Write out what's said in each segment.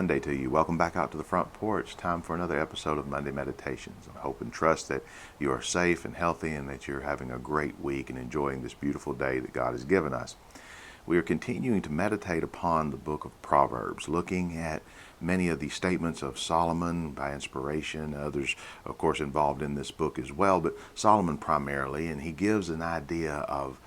Monday to you. Welcome back out to the front porch. Time for another episode of Monday Meditations. I hope and trust that you are safe and healthy and that you're having a great week and enjoying this beautiful day that God has given us. We are continuing to meditate upon the book of Proverbs, looking at many of the statements of Solomon by inspiration, others, of course, involved in this book as well, but Solomon primarily, and he gives an idea of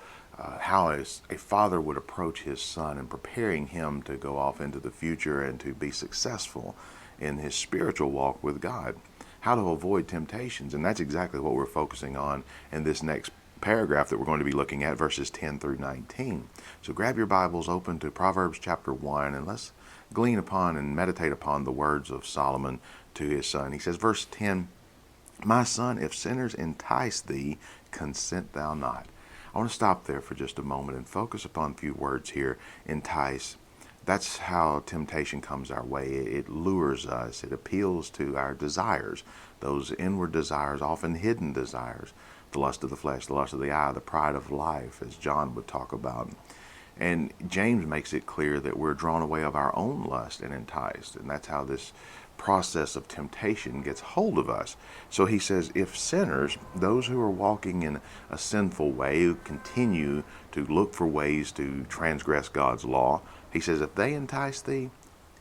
how a father would approach his son and preparing him to go off into the future and to be successful in his spiritual walk with God, how to avoid temptations. And that's exactly what we're focusing on in this next paragraph that we're going to be looking at, verses 10 through 19. So grab your Bibles, open to Proverbs chapter 1, and let's glean upon and meditate upon the words of Solomon to his son. He says, verse 10, "My son, if sinners entice thee, consent thou not." I want to stop there for just a moment and focus upon a few words here. Entice. That's how temptation comes our way. It lures us. It appeals to our desires, those inward desires, often hidden desires, the lust of the flesh, the lust of the eye, the pride of life, as John would talk about. And James makes it clear that we're drawn away of our own lust and enticed. And that's how this process of temptation gets hold of us. So he says, if sinners, those who are walking in a sinful way, who continue to look for ways to transgress God's law, he says, if they entice thee,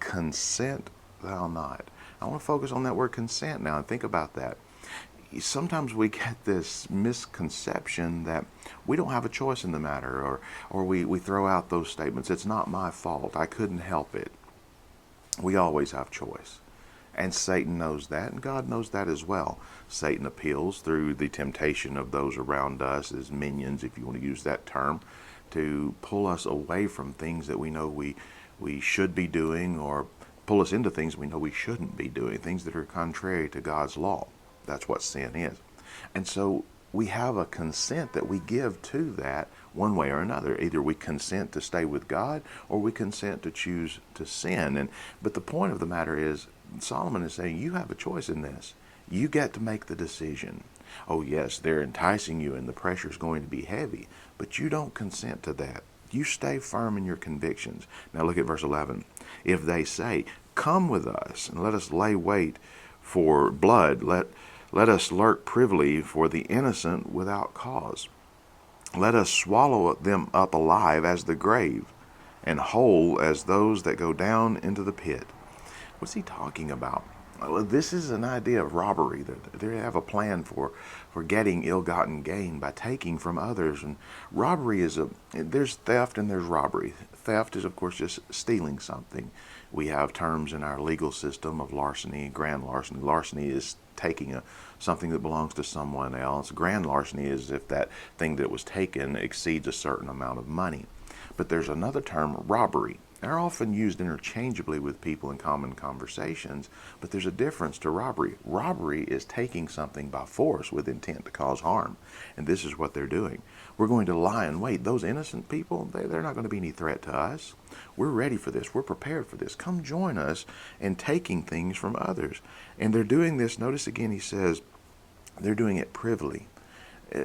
consent thou not. I want to focus on that word consent now and think about that. Sometimes we get this misconception that we don't have a choice in the matter, or we throw out those statements, it's not my fault, I couldn't help it. We always have choice. And Satan knows that, and God knows that as well. Satan appeals through the temptation of those around us as minions, if you want to use that term, to pull us away from things that we know we should be doing, or pull us into things we know we shouldn't be doing, things that are contrary to God's law. That's what sin is. And so we have a consent that we give to that one way or another. Either we consent to stay with God, or we consent to choose to sin. But the point of the matter is, Solomon is saying, you have a choice in this. You get to make the decision. Oh yes, they're enticing you and the pressure is going to be heavy, but you don't consent to that. You stay firm in your convictions. Now look at verse 11. If they say, come with us and let us lay wait for blood, let us lurk privily for the innocent without cause. Let us swallow them up alive as the grave, and whole as those that go down into the pit. What's he talking about? Well, this is an idea of robbery. They have a plan for getting ill-gotten gain by taking from others. And robbery there's theft and there's robbery. Theft is, of course, just stealing something. We have terms in our legal system of larceny, grand larceny. Larceny is taking something that belongs to someone else. Grand larceny is if that thing that was taken exceeds a certain amount of money. But there's another term, robbery. They're often used interchangeably with people in common conversations, but there's a difference to robbery. Robbery is taking something by force with intent to cause harm, and this is what they're doing. We're going to lie in wait. Those innocent people, they're not going to be any threat to us. We're ready for this. We're prepared for this. Come join us in taking things from others. And they're doing this, notice again he says, they're doing it privily.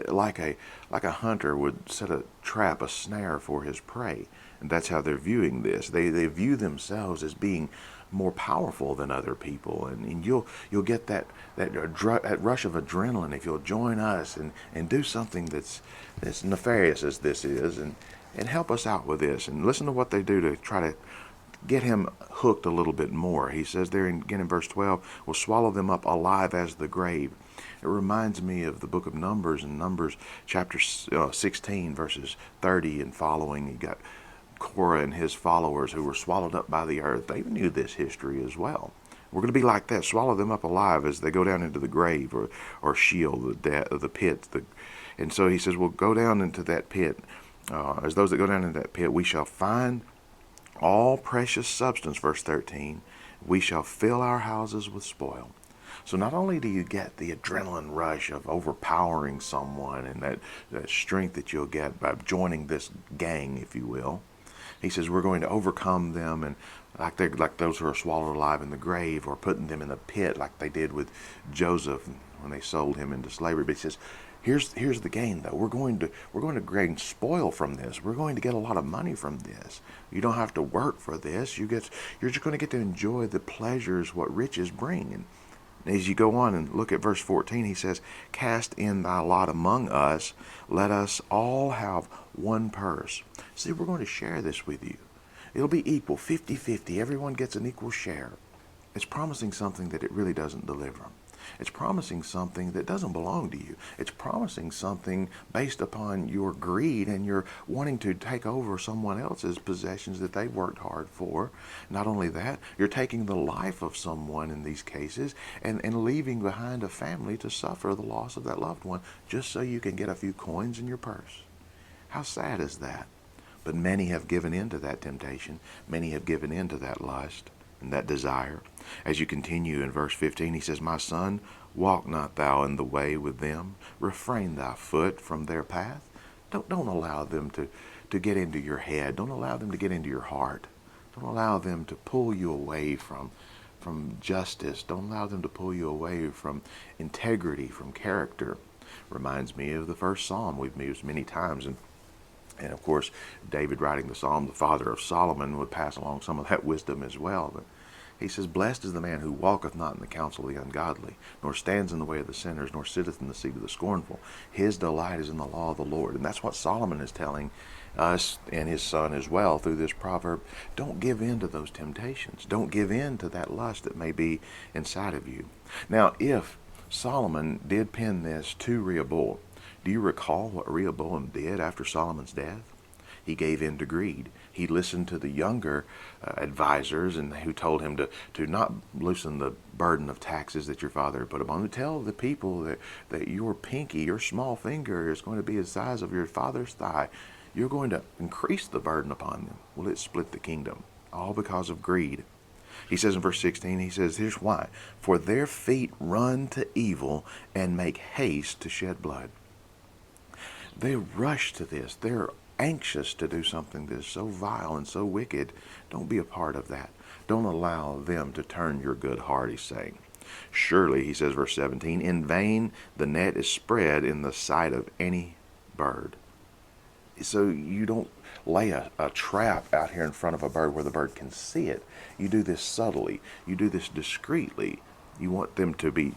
Like a hunter would set a trap, a snare for his prey. And that's how they're viewing this. They view themselves as being more powerful than other people, and you'll get that rush of adrenaline if you'll join us and do something that's nefarious as this is, and help us out with this. And listen to what they do to try to get him hooked a little bit more. He says there again in verse 12, "Will swallow them up alive as the grave." It reminds me of the book of Numbers, in Numbers chapter 16, verses 30 and following. You got Korah and his followers who were swallowed up by the earth. They knew this history as well. We're going to be like that, swallow them up alive as they go down into the grave, or Sheol, the pit. And so he says, we'll go down into that pit. As those that go down into that pit, we shall find all precious substance, verse 13. We shall fill our houses with spoil. So not only do you get the adrenaline rush of overpowering someone and that strength that you'll get by joining this gang, if you will, he says we're going to overcome them, and like those who are swallowed alive in the grave, or putting them in the pit like they did with Joseph when they sold him into slavery. But he says Here's the gain though. We're going to gain spoil from this. We're going to get a lot of money from this. You don't have to work for this. You're just going to get to enjoy the pleasures what riches bring. And as you go on and look at verse 14, he says, "Cast in thy lot among us, let us all have one purse." See, we're going to share this with you. It'll be equal, 50-50. Everyone gets an equal share. It's promising something that it really doesn't deliver. It's promising something that doesn't belong to you. It's promising something based upon your greed and your wanting to take over someone else's possessions that they've worked hard for. Not only that, you're taking the life of someone in these cases and leaving behind a family to suffer the loss of that loved one just so you can get a few coins in your purse. How sad is that? But many have given in to that temptation. Many have given in to that lust and that desire. As you continue in verse 15, he says, "My son, walk not thou in the way with them. Refrain thy foot from their path." Don't allow them to get into your head. Don't allow them to get into your heart. Don't allow them to pull you away from justice. Don't allow them to pull you away from integrity, from character. Reminds me of the first psalm we've used many times. And of course, David writing the psalm, the father of Solomon, would pass along some of that wisdom as well. But he says, "Blessed is the man who walketh not in the counsel of the ungodly, nor stands in the way of the sinners, nor sitteth in the seat of the scornful. His delight is in the law of the Lord." And that's what Solomon is telling us and his son as well through this proverb. Don't give in to those temptations. Don't give in to that lust that may be inside of you. Now, if Solomon did pen this to Rehoboam, do you recall what Rehoboam did after Solomon's death? He gave in to greed. He listened to the younger advisors and who told him to not loosen the burden of taxes that your father had put upon him. Tell the people that your pinky, your small finger, is going to be the size of your father's thigh. You're going to increase the burden upon them. Well, it split the kingdom, all because of greed. He says in verse 16, he says, here's why. "For their feet run to evil and make haste to shed blood." They rush to this. They're anxious to do something that is so vile and so wicked. Don't be a part of that. Don't allow them to turn your good heart, he's saying. "Surely," he says, verse 17, "in vain the net is spread in the sight of any bird." So you don't lay a trap out here in front of a bird where the bird can see it. You do this subtly. You do this discreetly. You want them to be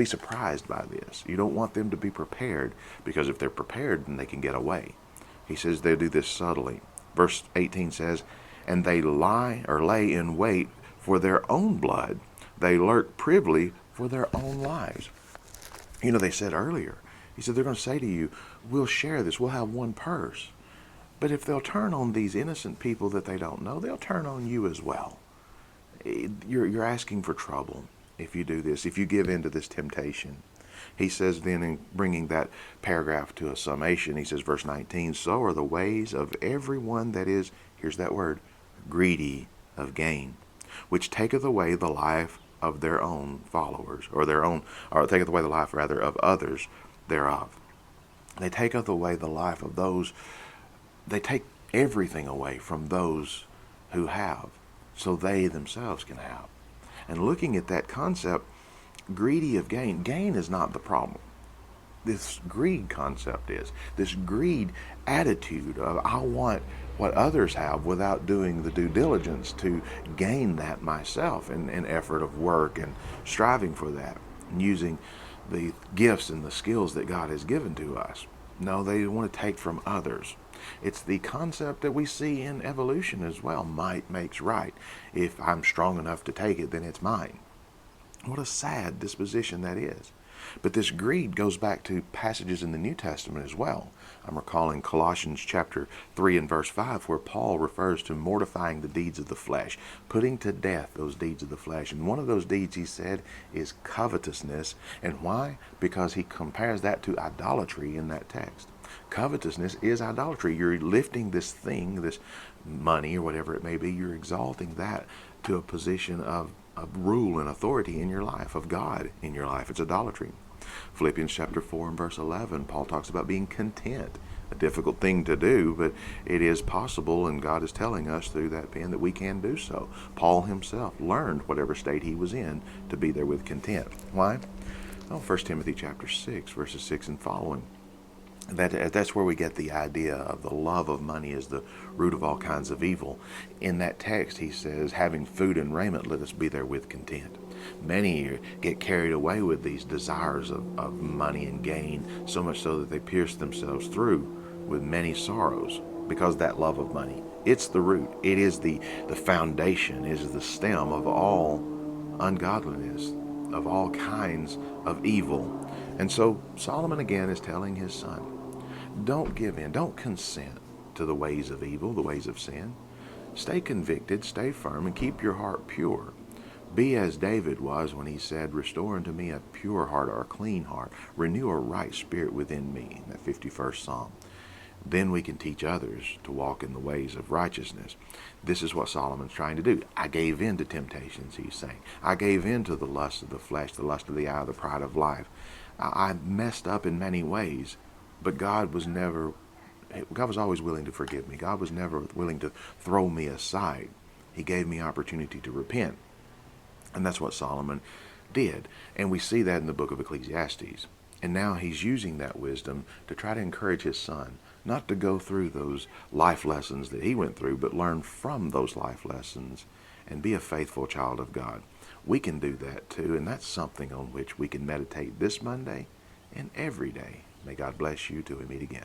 surprised by this. You don't want them to be prepared, because if they're prepared, then they can get away. He says they do this subtly. Verse 18 says, "And they lay in wait for their own blood. They lurk privily for their own lives." You know, they said earlier, he said they're going to say to you, "We'll share this. We'll have one purse." But if they'll turn on these innocent people that they don't know, they'll turn on you as well. You're asking for trouble if you do this, if you give in to this temptation. He says then, in bringing that paragraph to a summation, he says, verse 19, "So are the ways of everyone that is," here's that word, "greedy of gain, which taketh away the life of their own followers," or taketh away the life rather of others thereof. They taketh away the life of those. They take everything away from those who have, so they themselves can have. And looking at that concept, greedy of gain is not the problem. This greed concept is. This greed attitude of, I want what others have without doing the due diligence to gain that myself, and an effort of work and striving for that, and using the gifts and the skills that God has given to us. No, they want to take from others. It's the concept that we see in evolution as well. Might makes right. If I'm strong enough to take it, then it's mine. What a sad disposition that is. But this greed goes back to passages in the New Testament as well. I'm recalling Colossians chapter 3 and verse 5, where Paul refers to mortifying the deeds of the flesh, putting to death those deeds of the flesh. And one of those deeds, he said, is covetousness. And why? Because he compares that to idolatry in that text. Covetousness is idolatry. You're lifting this thing, this money or whatever it may be, you're exalting that to a position of rule and authority in your life, of God in your life. It's idolatry. Philippians chapter 4 and verse 11, Paul talks about being content. A difficult thing to do, but it is possible, and God is telling us through that pen that we can do so. Paul himself learned, whatever state he was in, to be there with content. Why? Oh, 1 Timothy chapter 6, verses 6 and following. That's where we get the idea of the love of money as the root of all kinds of evil. In that text, he says, having food and raiment, let us be therewith content. Many get carried away with these desires of money and gain, so much so that they pierce themselves through with many sorrows because that love of money. It's the root. It is the foundation. It is the stem of all ungodliness, of all kinds of evil. And so Solomon again is telling his son, don't give in, don't consent to the ways of evil, the ways of sin. Stay convicted, stay firm, and keep your heart pure. Be as David was when he said, restore unto me a pure heart or a clean heart. Renew a right spirit within me, in that 51st Psalm. Then we can teach others to walk in the ways of righteousness. This is what Solomon's trying to do. I gave in to temptations, he's saying. I gave in to the lust of the flesh, the lust of the eye, the pride of life. I messed up in many ways, but God was always willing to forgive me. God was never willing to throw me aside. He gave me opportunity to repent. And that's what Solomon did. And we see that in the book of Ecclesiastes. And now he's using that wisdom to try to encourage his son not to go through those life lessons that he went through, but learn from those life lessons and be a faithful child of God. We can do that too, and that's something on which we can meditate this Monday and every day. May God bless you till we meet again.